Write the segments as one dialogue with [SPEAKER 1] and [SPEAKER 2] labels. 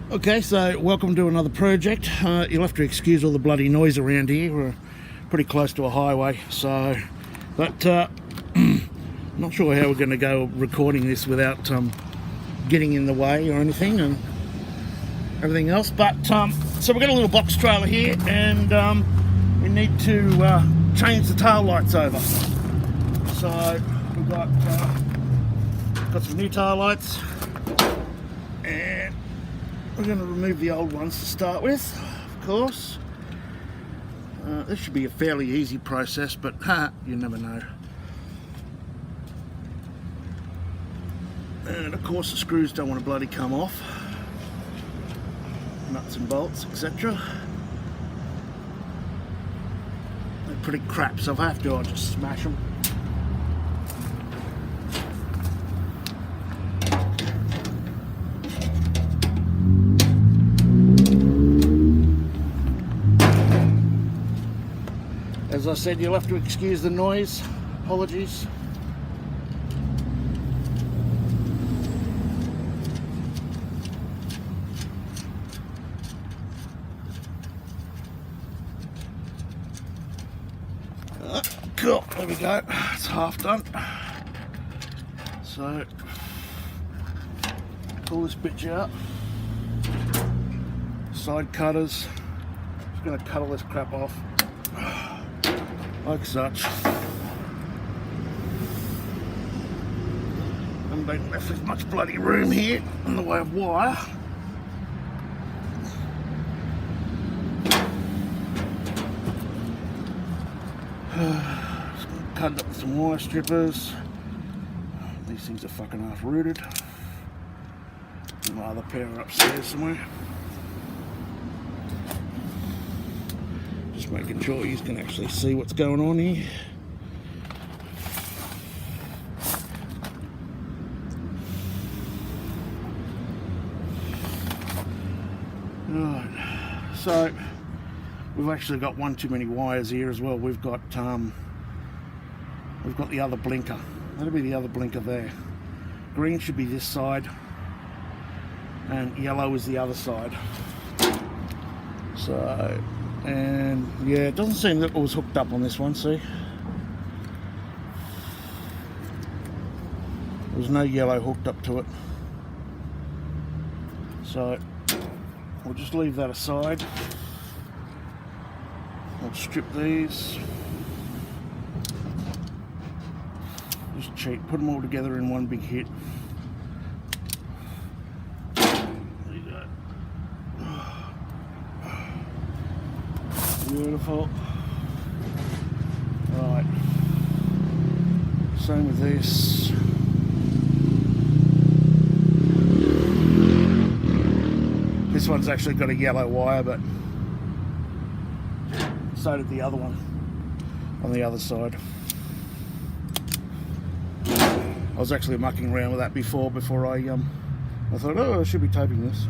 [SPEAKER 1] Okay, so welcome to another project. You'll have to excuse all the bloody noise around here. We're pretty close to a highway, but not sure how we're going to go recording this without getting in the way or anything and everything else. But so we've got a little box trailer here, and we need to change the tail lights over. So we've got some new tail lights, and we're going to remove the old ones to start with, of course. This should be a fairly easy process, but you never know. And of course the screws don't want to bloody come off. Nuts and bolts, etc. They're pretty crap, so if I have to, I'll just smash them. As I said, you'll have to excuse the noise. Apologies. Cool, there we go. It's half done. So, pull this bitch out. Side cutters. Just going to cut all this crap off. Like such. And don't left with much bloody room here in the way of wire. Just gonna cut up some wire strippers. These things are fucking half rooted. My other pair are upstairs somewhere. Just making sure you can actually see what's going on here. Right, so we've actually got one too many wires here as well. We've got the other blinker. That'll be the other blinker there. Green should be this side, and yellow is the other side. So. And yeah, it doesn't seem that it was hooked up on this one, see? There's no yellow hooked up to it. So we'll just leave that aside. I'll strip these. Just cheap, put them all together in one big hit. Beautiful. Right. Same with this. This one's actually got a yellow wire, but so did the other one on the other side. I was actually mucking around with that before I thought, oh, I should be taping this.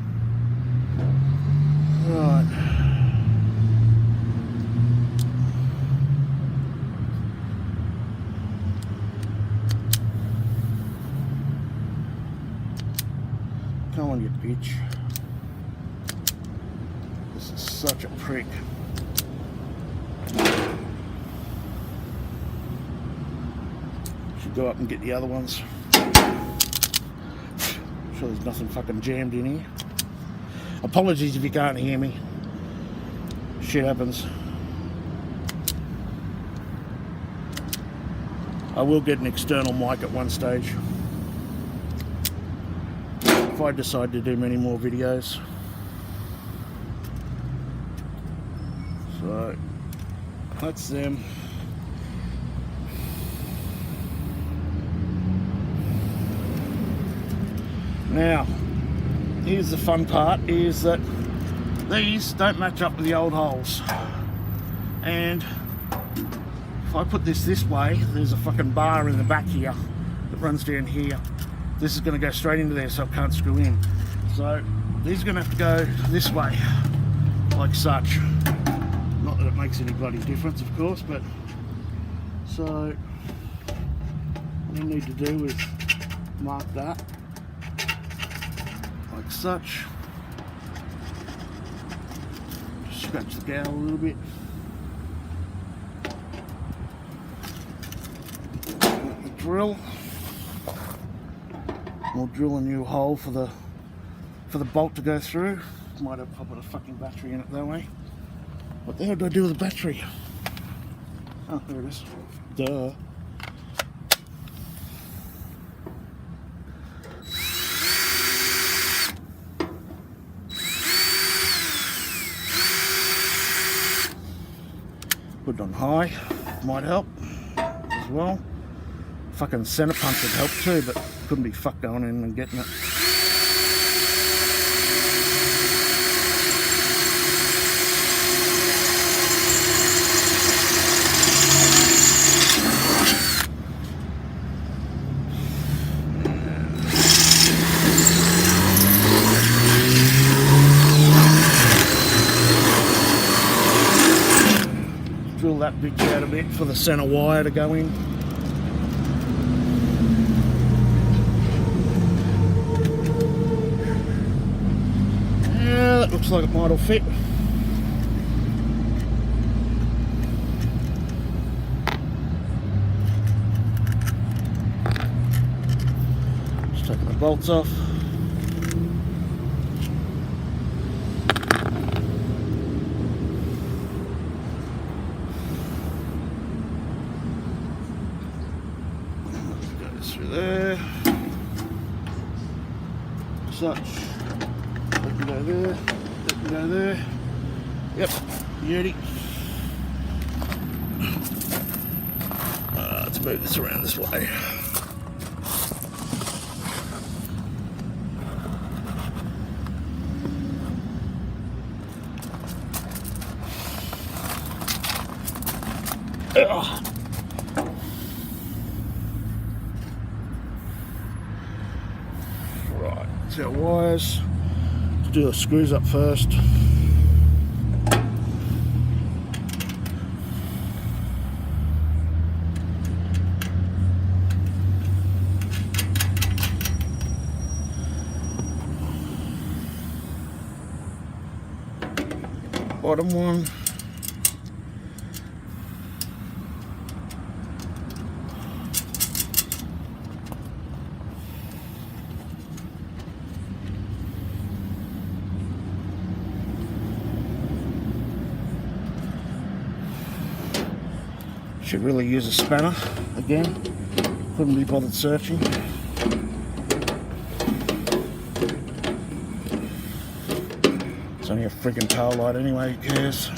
[SPEAKER 1] Right. Come on, you bitch. This is such a prick. Should go up and get the other ones. Sure there's nothing fucking jammed in here. Apologies if you can't hear me. Shit happens. I will get an external mic at one stage, if I decide to do many more videos. So that's them. Now here's the fun part, is that these don't match up with the old holes, and if I put this way, there's a fucking bar in the back here that runs down here. This is going to go straight into there, so it can't screw in. So these are going to have to go this way, like such. Not that it makes any bloody difference, of course, but so what you need to do is mark that like such. scratch the gouge a little bit. The drill. We'll drill a new hole for the bolt to go through. Might have put a fucking battery in it that way. What the hell do I do with the battery? Oh, there it is. Duh. Put it on high, might help as well. Fucking centre punch would help too, but couldn't be fucked going in and getting it. Drill that bitch out a bit for the centre wire to go in. Yeah, that looks like it might all fit. Just taking the bolts off. Through there, such, that can go there, that can go there, yep, beauty. Let's move this around this way. Ugh. Right, so our wires, let's do the screws up first. Bottom one. Should really use a spanner again. Couldn't be bothered searching. It's only a freaking tail light anyway, who cares?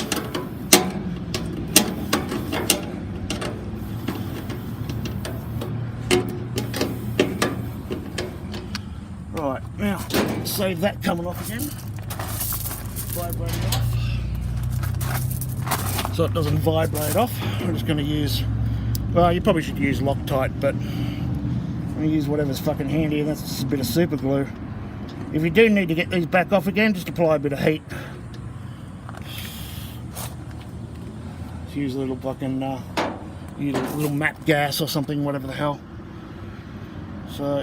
[SPEAKER 1] Right, now save that coming off again. Vibrating off. So it doesn't vibrate off. We're just going to use, well, you probably should use Loctite, but I'm going to use whatever's fucking handy, and that's just a bit of super glue. If you do need to get these back off again, just apply a bit of heat. Just use a little fucking, use a little matte gas or something, whatever the hell. So,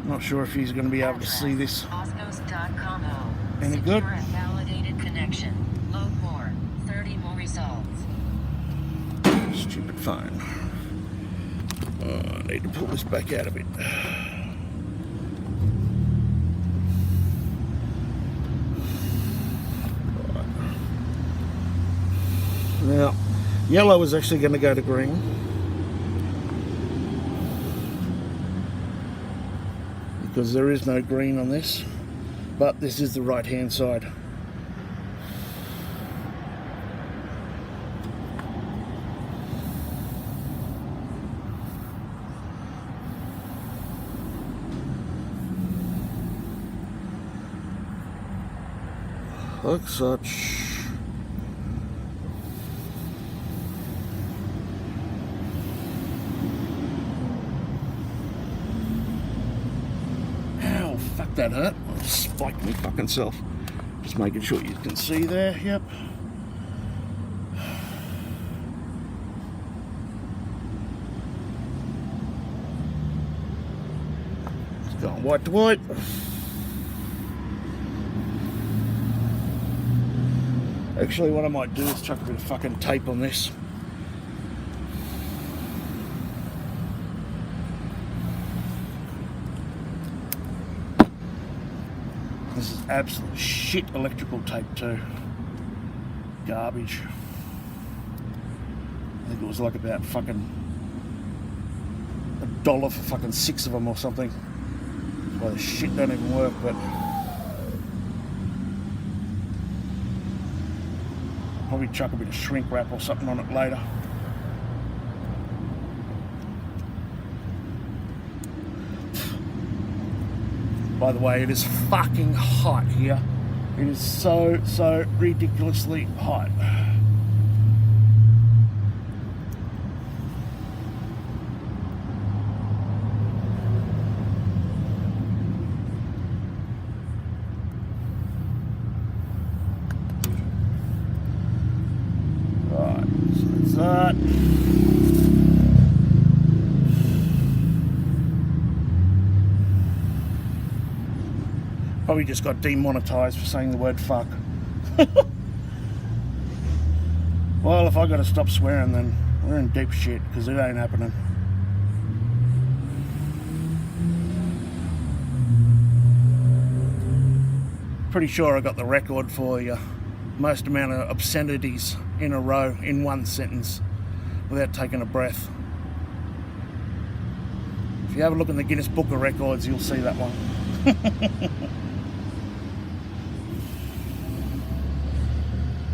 [SPEAKER 1] not sure if he's going to be able to see this. Any good? Stupid phone. Oh, I need to pull this back out a bit. Right. Now, yellow is actually going to go to green. Because there is no green on this, but this is the right hand side. Like such. Ow, fuck, that hurt. I spiked me fucking self. Just making sure you can see there, yep. It's going white to white. Actually, what I might do is chuck a bit of fucking tape on this. This is absolute shit electrical tape too. Garbage. I think it was like about fucking $1 for fucking 6 of them or something. Well, the shit don't even work, but I'll probably chuck a bit of shrink wrap or something on it later. By the way, it is fucking hot here. It is so ridiculously hot. Right, so that's that. Probably just got demonetized for saying the word fuck. Well, if I gotta stop swearing, then we're in deep shit, because it ain't happening. Pretty sure I got the record for you. Most amount of obscenities in a row in one sentence without taking a breath. If you have a look in the Guinness Book of Records, you'll see that one.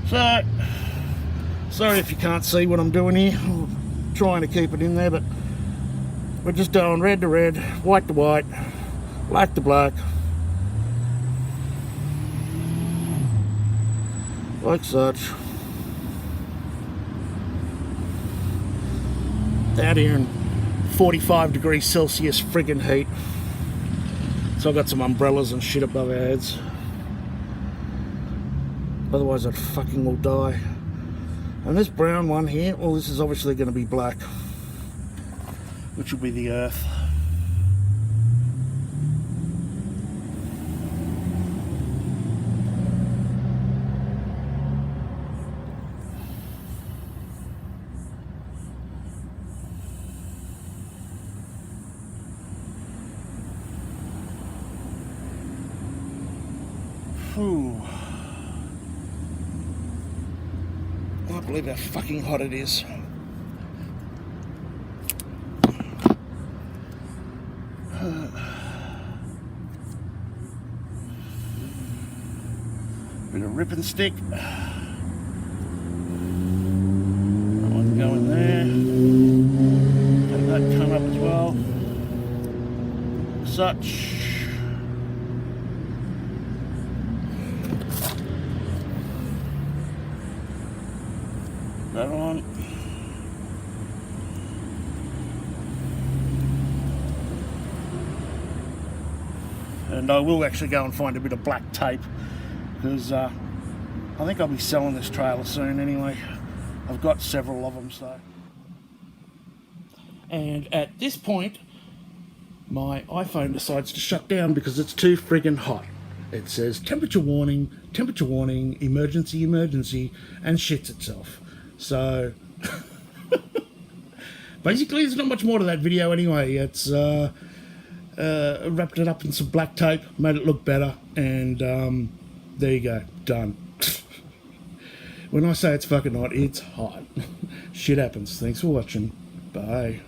[SPEAKER 1] So, sorry if you can't see what I'm doing here. I'm trying to keep it in there, but we're just doing red to red, white to white, black to black. Like such. Out here in 45 degrees Celsius friggin' heat. So I've got some umbrellas and shit above our heads. Otherwise I'd fucking will die. And this brown one here, well, this is obviously going to be black, which will be the earth. Whew. I can't believe how fucking hot it is. Bit of rip and stick. That one go in there. Take that cunt up as well. Such. That on. And I will actually go and find a bit of black tape, because I think I'll be selling this trailer soon anyway. I've got several of them, so. And at this point, my iPhone decides to shut down because it's too friggin' hot. It says temperature warning, emergency, and shits itself. So, basically there's not much more to that video anyway. It's wrapped it up in some black tape, made it look better, and there you go, done. When I say it's fucking hot, it's hot. Shit happens. Thanks for watching. Bye.